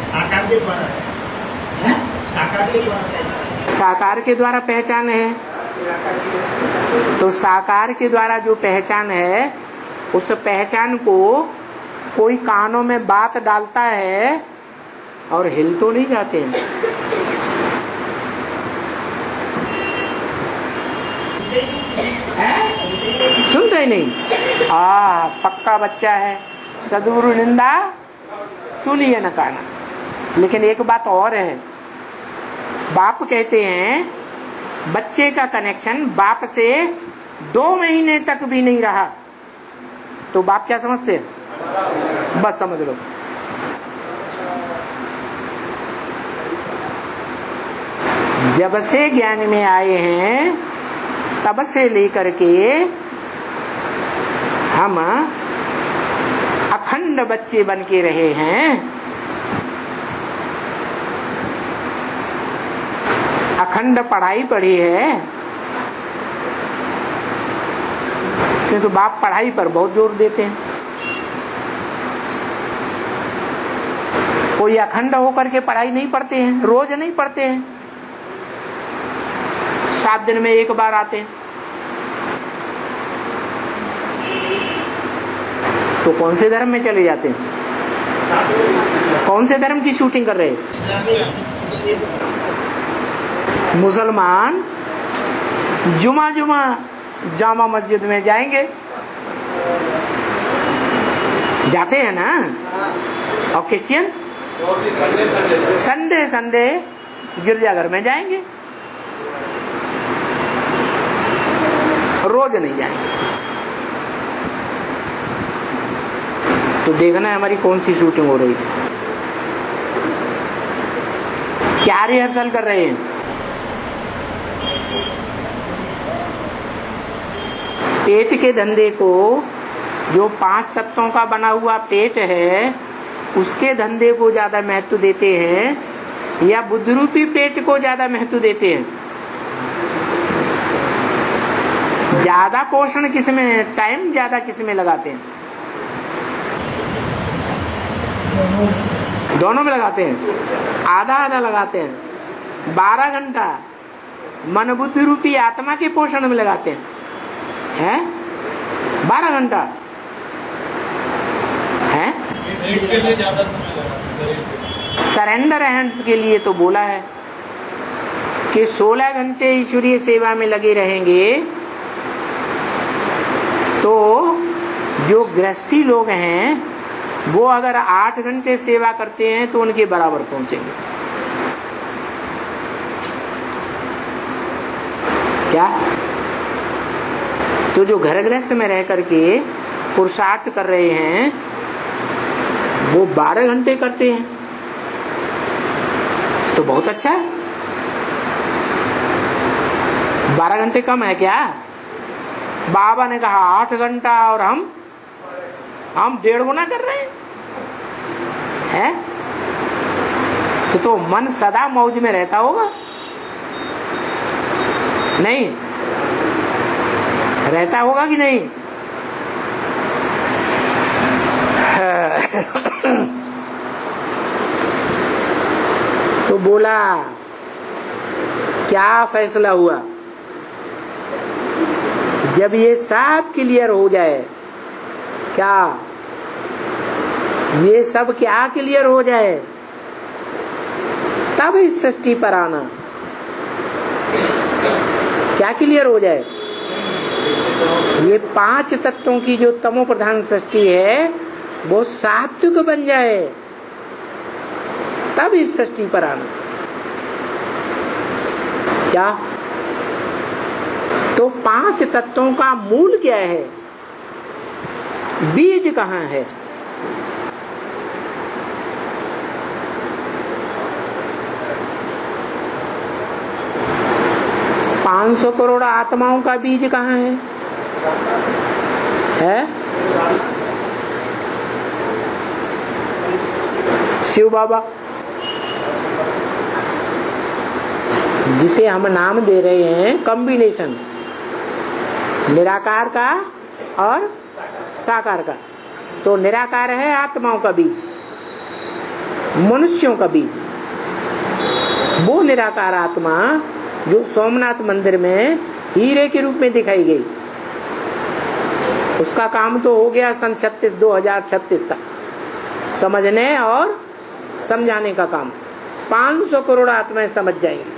[SPEAKER 3] साकार के द्वारा है, साकार के द्वारा पहचान।
[SPEAKER 1] साकार के द्वारा पहचान है। तो साकार के द्वारा जो पहचान है, उस पहचान को कोई कानों में बात डालता है और हिल तो नहीं जाते हैं। सुनते ही नहीं। पक्का बच्चा है, सदगुरु निंदा सुनिए न काना। लेकिन एक बात और है, बाप कहते हैं बच्चे का कनेक्शन बाप से 2 महीने तक भी नहीं रहा तो बाप क्या समझते हैं? बस समझ लो। जब से ज्ञान में आए हैं तब से लेकर के हम अखंड बच्चे बन के रहे हैं। अखंड पढ़ाई पढ़ी है, क्योंकि बाप पढ़ाई पर बहुत जोर देते हैं। कोई अखंड होकर के पढ़ाई नहीं पढ़ते हैं, रोज नहीं पढ़ते हैं, 7 दिन में एक बार आते हैं। तो कौन से धर्म में चले जाते हैं? कौन से धर्म की शूटिंग कर रहे हैं? मुसलमान जुमा जुमा जामा मस्जिद में जाएंगे, जाते हैं ना। और क्रिश्चियन संडे संडे गिरजाघर में जाएंगे, रोज नहीं जाएंगे। तो देखना है हमारी कौन सी शूटिंग हो रही है, क्या रिहर्सल कर रहे हैं। पेट के धंधे को, जो 5 तत्वों का बना हुआ पेट है, उसके धंधे को ज्यादा महत्व देते हैं या बुद्ध रूपी पेट को ज्यादा महत्व देते हैं? ज्यादा पोषण किसमें, टाइम ज्यादा किसमें लगाते हैं? दोनों में लगाते हैं, आधा आधा लगाते हैं। 12 घंटा मन बुद्ध रूपी आत्मा के पोषण में लगाते हैं, हैं? 12 घंटा है।
[SPEAKER 2] के लिए ज्यादा समय लगा।
[SPEAKER 1] सरेंडर हैंड्स के लिए तो बोला है कि 16 घंटे ईश्वरीय सेवा में लगे रहेंगे तो जो गृहस्थी लोग हैं वो अगर 8 घंटे सेवा करते हैं तो उनके बराबर पहुंचेंगे। क्या? तो जो घर गृहस्थ में रह करके पुरुषार्थ कर रहे हैं वो 12 घंटे करते हैं तो बहुत अच्छा है। 12 घंटे कम है क्या? बाबा ने कहा 8 घंटा और हम 1.5 गुना कर रहे हैं। तो मन सदा मौज में रहता होगा? नहीं रहता होगा कि नहीं? तो बोला क्या फैसला हुआ? जब ये सब क्लियर हो जाए, क्या ये सब क्या क्लियर हो जाए तब इस सृष्टि पर आना। क्या क्लियर हो जाए? ये 5 तत्वों की जो तमो प्रधान सृष्टि है वो सात्विक बन जाए तब इस सृष्टि पर आना। क्या? तो 5 तत्वों का मूल क्या है? बीज कहाँ है? $500 करोड़ आत्माओं का बीज कहाँ है? शिव बाबा, जिसे हम नाम दे रहे हैं कॉम्बिनेशन निराकार का और साकार का। तो निराकार है आत्माओं का बीज, मनुष्यों का बीज। वो निराकार आत्मा जो सोमनाथ मंदिर में हीरे के रूप में दिखाई गई, उसका काम तो हो गया सन 2036 तक समझने और समझाने का काम। 500 करोड़ आत्माएं समझ जाएंगी,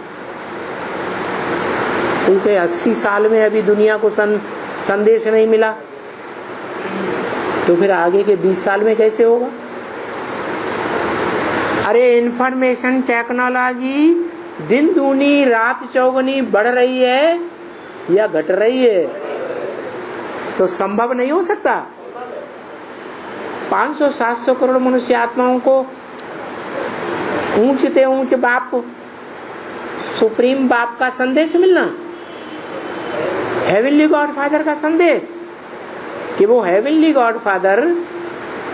[SPEAKER 1] क्योंकि 80 साल में अभी दुनिया को संदेश नहीं मिला, तो फिर आगे के 20 साल में कैसे होगा? अरे इंफॉर्मेशन टेक्नोलॉजी दिन दूनी रात चौगुनी बढ़ रही है या घट रही है? तो संभव नहीं हो सकता। 500-700 करोड़ मनुष्य आत्माओं को ऊंचते ऊंच बाप, सुप्रीम बाप का संदेश मिलना, हेवनली गॉड फादर का संदेश, कि वो हेवनली गॉड फादर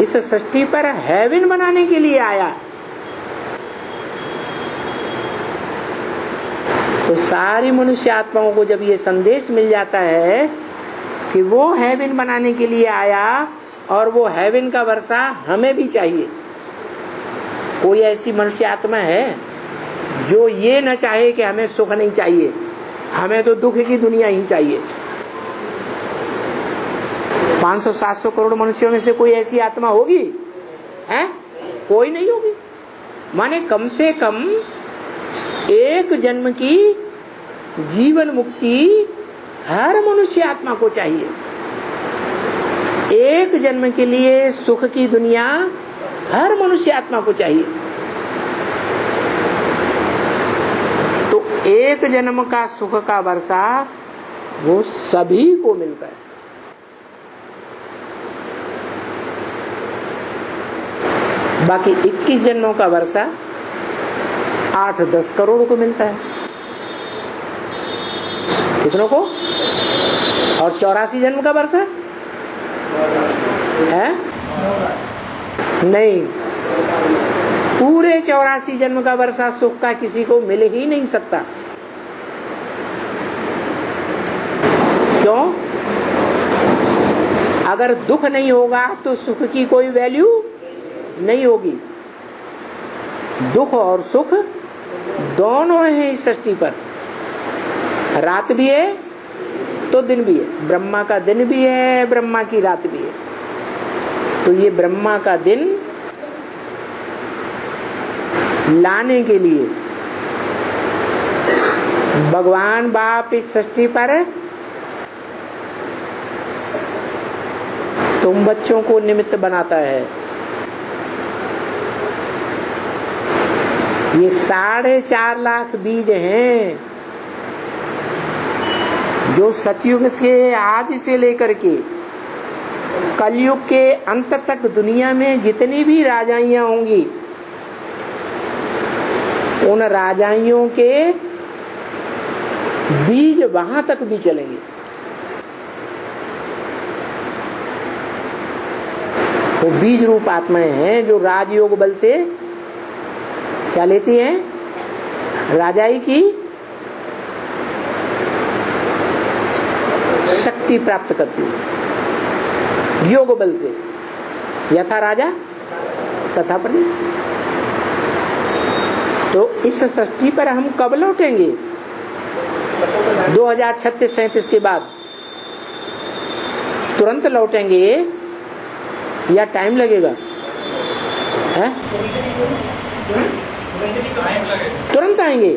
[SPEAKER 1] इस सृष्टि पर हेवन बनाने के लिए आया। तो सारी मनुष्य आत्माओं को जब ये संदेश मिल जाता है कि वो हेवन बनाने के लिए आया और वो हेवन का वर्षा हमें भी चाहिए। कोई ऐसी मनुष्य आत्मा है जो ये न चाहे कि हमें सुख नहीं चाहिए, हमें तो दुख की दुनिया ही चाहिए? 500-700 करोड़ मनुष्यों में से कोई ऐसी आत्मा होगी? है? कोई नहीं होगी। माने कम से कम एक जन्म की जीवन मुक्ति हर मनुष्य आत्मा को चाहिए। एक जन्म के लिए सुख की दुनिया हर मनुष्य आत्मा को चाहिए। तो एक जन्म का सुख का वर्षा वो सभी को मिलता है। बाकी 21 जन्मों का वर्षा 8-10 करोड़ को मिलता है। कितनों को? और 84 जन्म का वर्षा है? नहीं, पूरे 84 जन्म का वर्षा सुख का किसी को मिल ही नहीं सकता। क्यों? अगर दुख नहीं होगा तो सुख की कोई वैल्यू नहीं होगी। दुख और सुख दोनों हैं इस सृष्टि पर। रात भी है तो दिन भी है, ब्रह्मा का दिन भी है, ब्रह्मा की रात भी है। तो ये ब्रह्मा का दिन लाने के लिए भगवान बाप इस सृष्टि पर तुम बच्चों को निमित्त बनाता है। ये 4.5 लाख बीज हैं जो सतयुग के आदि से लेकर के कलयुग के अंत तक दुनिया में जितनी भी राजाइयां होंगी, उन राजाइयों के बीज वहां तक भी चलेंगे। वो बीज रूप आत्माएं हैं जो राजयोग बल से क्या लेती हैं? राजाई की शक्ति प्राप्त करती है योग बल से। यथा राजा तथा प्रजा। तो इस सृष्टि पर हम कब लौटेंगे? 2036-37 के बाद तुरंत लौटेंगे या टाइम लगेगा? है? तुरंत आएंगे।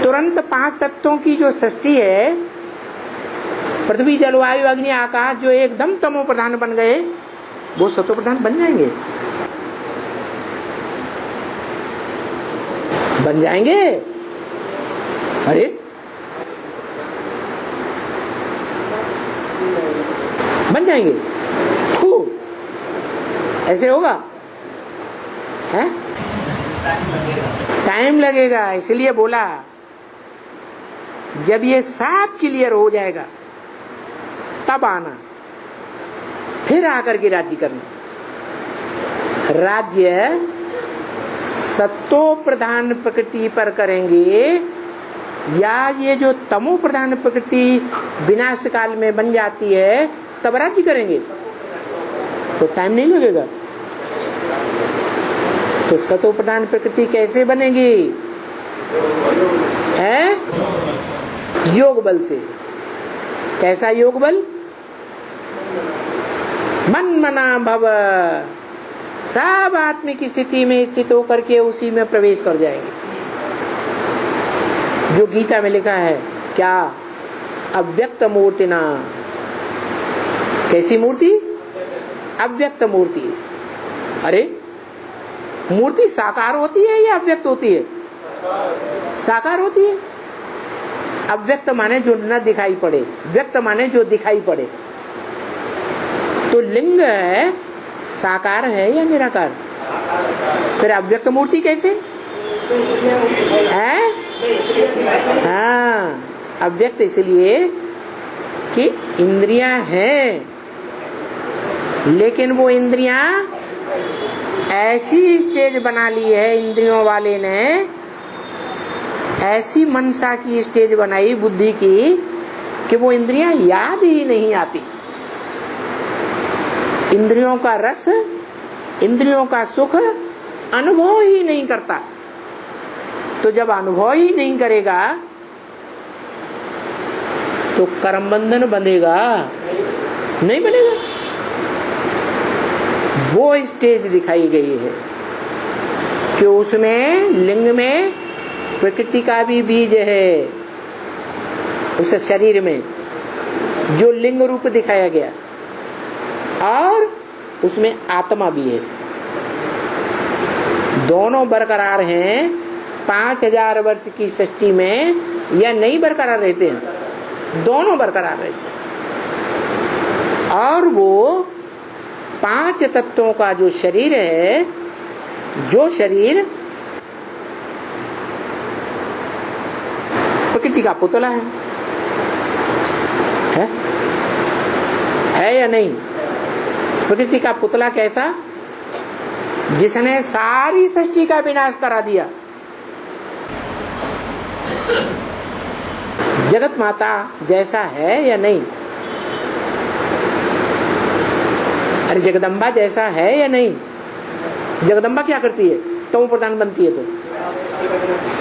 [SPEAKER 1] तुरंत 5 तत्वों की जो सृष्टि है, पृथ्वी जल वायु अग्नि आकाश, जो एकदम तमो प्रधान बन गए, वो सतो प्रधान बन जाएंगे। बन जाएंगे। अरे बन जाएंगे। फू, ऐसे होगा? है? टाइम लगेगा। इसलिए बोला जब ये साफ क्लियर हो जाएगा तब आना, फिर आकर के राजी करना। राज्य सत्तो प्रधान प्रकृति पर करेंगे या ये जो तमो प्रधान प्रकृति विनाश काल में बन जाती है तब राज्य करेंगे, तो टाइम नहीं लगेगा। तो सतो प्रधान प्रकृति कैसे बनेगी? है योग बल से। कैसा योग बल? मन मना भव, सब आत्मिक स्थिति में स्थित होकर के उसी में प्रवेश कर जाएंगे। जो गीता में लिखा है क्या? अव्यक्त मूर्तिना। कैसी मूर्ति? अव्यक्त मूर्ति। अरे मूर्ति साकार होती है या अव्यक्त होती है? साकार होती है। अव्यक्त माने जो न दिखाई पड़े, व्यक्त माने जो दिखाई पड़े। तो लिंग है साकार है या निराकार? फिर अव्यक्त मूर्ति कैसे है? हाँ, अव्यक्त इसलिए कि इंद्रियां हैं, लेकिन वो इंद्रियां ऐसी स्टेज बना ली है इंद्रियों वाले ने, ऐसी मनसा की स्टेज बनाई बुद्धि की कि वो इंद्रियां याद ही नहीं आती। इंद्रियों का रस, इंद्रियों का सुख अनुभव ही नहीं करता। तो जब अनुभव ही नहीं करेगा तो कर्म बंधन बंधेगा? नहीं बनेगा। वो स्टेज दिखाई गई है कि उसमें लिंग में प्रकृति का भी बीज है, उस शरीर में जो लिंग रूप दिखाया गया, और उसमें आत्मा भी है। दोनों बरकरार हैं 5000 वर्ष की सृष्टि में, या नहीं बरकरार रहते हैं? दोनों बरकरार रहते हैं। और वो 5 तत्वों का जो शरीर है, जो शरीर प्रकृति का पुतला है या नहीं? प्रकृति का पुतला कैसा? जिसने सारी सृष्टि का विनाश करा दिया। जगत माता जैसा है या नहीं? अरे जगदम्बा जैसा है या नहीं? जगदम्बा क्या करती है? तमो प्रधान बनती है तो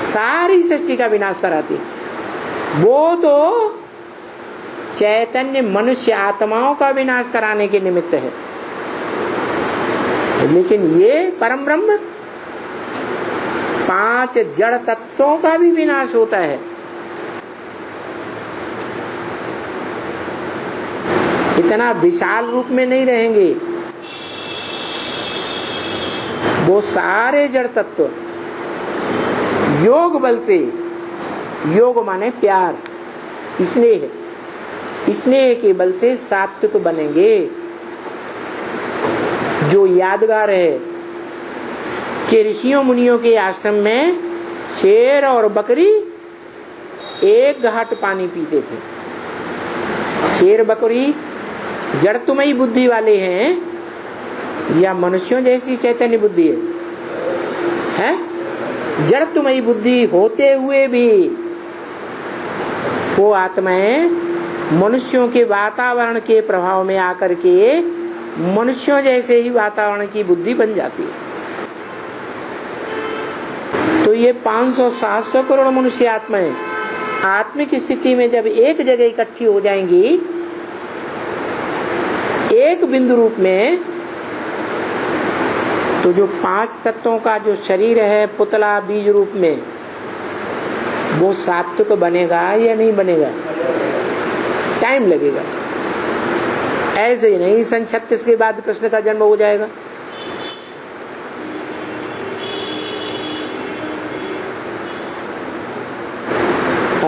[SPEAKER 1] सारी सृष्टि का विनाश कराती है। वो तो चैतन्य मनुष्य आत्माओं का विनाश कराने के निमित्त है, लेकिन ये परम ब्रह्म 5 जड़ तत्वों का भी विनाश होता है। इतना विशाल रूप में नहीं रहेंगे वो सारे जड़ तत्व। योग बल से, योग माने प्यार, स्नेह, स्नेह के बल से सात्विक बनेंगे। जो यादगार है कि ऋषियों मुनियों के आश्रम में शेर और बकरी एक घाट पानी पीते थे। शेर बकरी जड़त्वमयी बुद्धि वाले हैं या मनुष्यों जैसी चैतन्य बुद्धि है? जड़त्वमयी बुद्धि होते हुए भी वो आत्माएं मनुष्यों के वातावरण के प्रभाव में आकर के मनुष्यों जैसे ही वातावरण की बुद्धि बन जाती है। तो ये 500-700 करोड़ मनुष्य आत्माएं आत्मिक स्थिति में जब एक जगह इकट्ठी हो जाएंगी एक बिंदु रूप में, तो जो 5 तत्वों का जो शरीर है पुतला बीज रूप में, वो सात्विक बनेगा या नहीं बनेगा? टाइम लगेगा। ऐसे ही नहीं सन 36 के बाद कृष्ण का जन्म हो जाएगा।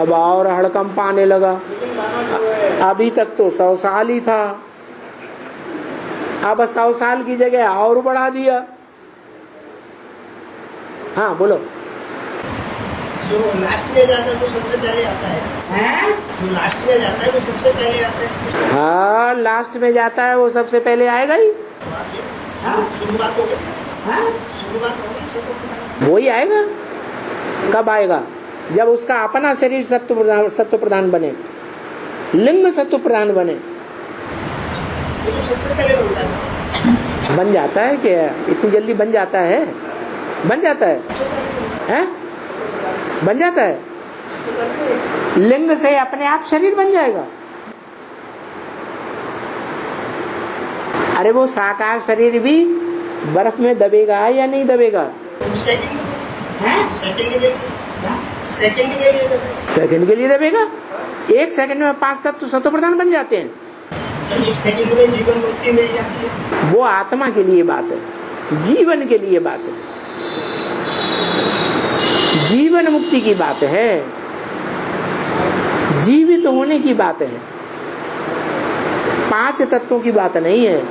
[SPEAKER 1] अब और हड़कंप आने लगा। अभी तक तो 100 साल ही था, अब 100 साल की जगह और बढ़ा दिया। हाँ बोलो।
[SPEAKER 3] जो लास्ट में जाता है वो सबसे पहले आता है? जो लास्ट में जाता है वो सबसे पहले आता है?
[SPEAKER 1] हाँ, लास्ट में जाता है वो सबसे पहले आएगा ही।
[SPEAKER 3] शुरुआत हो गई।
[SPEAKER 1] हाँ?
[SPEAKER 3] शुरुआत होगी सत्व प्रधान।
[SPEAKER 1] वो ही आएगा। कब आएगा? जब उसका अपना शरीर सत्व प्रधान बने, लिंग सत्व प्रधान बने।
[SPEAKER 3] ये तो सबसे पहले बनता है।
[SPEAKER 1] बन जाता है क्या? इतनी जल्दी बन जाता है? बन जाता है, हैं? बन जाता है। लिंग से अपने आप शरीर बन जाएगा। अरे वो साकार शरीर भी बर्फ में दबेगा या नहीं दबेगा?
[SPEAKER 3] सेकंड
[SPEAKER 1] हैं?
[SPEAKER 3] सेकंड के लिए
[SPEAKER 1] दबेगा। 1 सेकंड में 5 तत्व सत्व प्रधान बन जाते हैं।
[SPEAKER 3] जब 1 सेकंड में जीवन मुक्ति मिल जाती है।
[SPEAKER 1] वो आत्मा के लिए बात है, जीवन के लिए बात है, जीवन मुक्ति की बात है, जीवित होने की बात है, 5 तत्वों की बात नहीं है।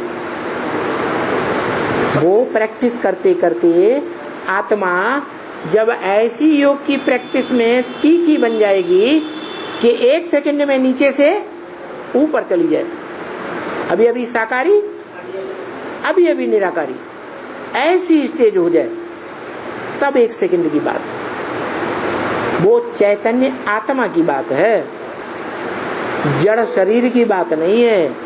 [SPEAKER 1] वो प्रैक्टिस करते करते आत्मा जब ऐसी योग की प्रैक्टिस में तीखी बन जाएगी कि 1 सेकंड में नीचे से ऊपर चली जाए, अभी अभी साकारी, अभी अभी निराकारी, ऐसी स्टेज हो जाए, तब 1 सेकंड की बात। वो चैतन्य आत्मा की बात है, जड़ शरीर की बात नहीं है।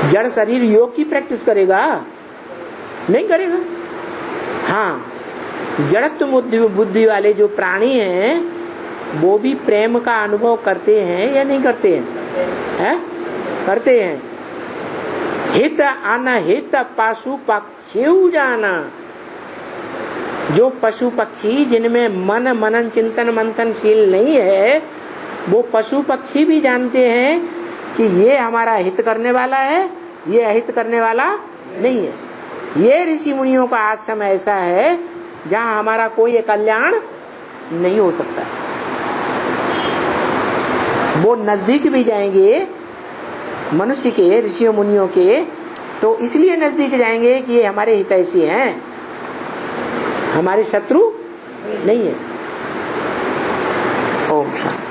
[SPEAKER 1] जड़ शरीर योग की प्रैक्टिस करेगा? नहीं करेगा। हाँ, जड़त्व बुद्धि वाले जो प्राणी हैं वो भी प्रेम का अनुभव करते हैं या नहीं करते हैं? करते हैं। हित अनहित पशु पक्षी जाना। जो पशु पक्षी जिनमें मन मनन चिंतन मंथनशील नहीं है, वो पशु पक्षी भी जानते हैं कि ये हमारा हित करने वाला है, ये अहित करने वाला नहीं है। ये ऋषि मुनियों का आश्रम ऐसा है जहाँ हमारा कोई कल्याण नहीं हो सकता। वो नजदीक भी जाएंगे मनुष्य के, ऋषियों मुनियों के, तो इसलिए नजदीक जाएंगे कि ये हमारे हितैषी हैं, हमारे शत्रु नहीं है। ओम शांति।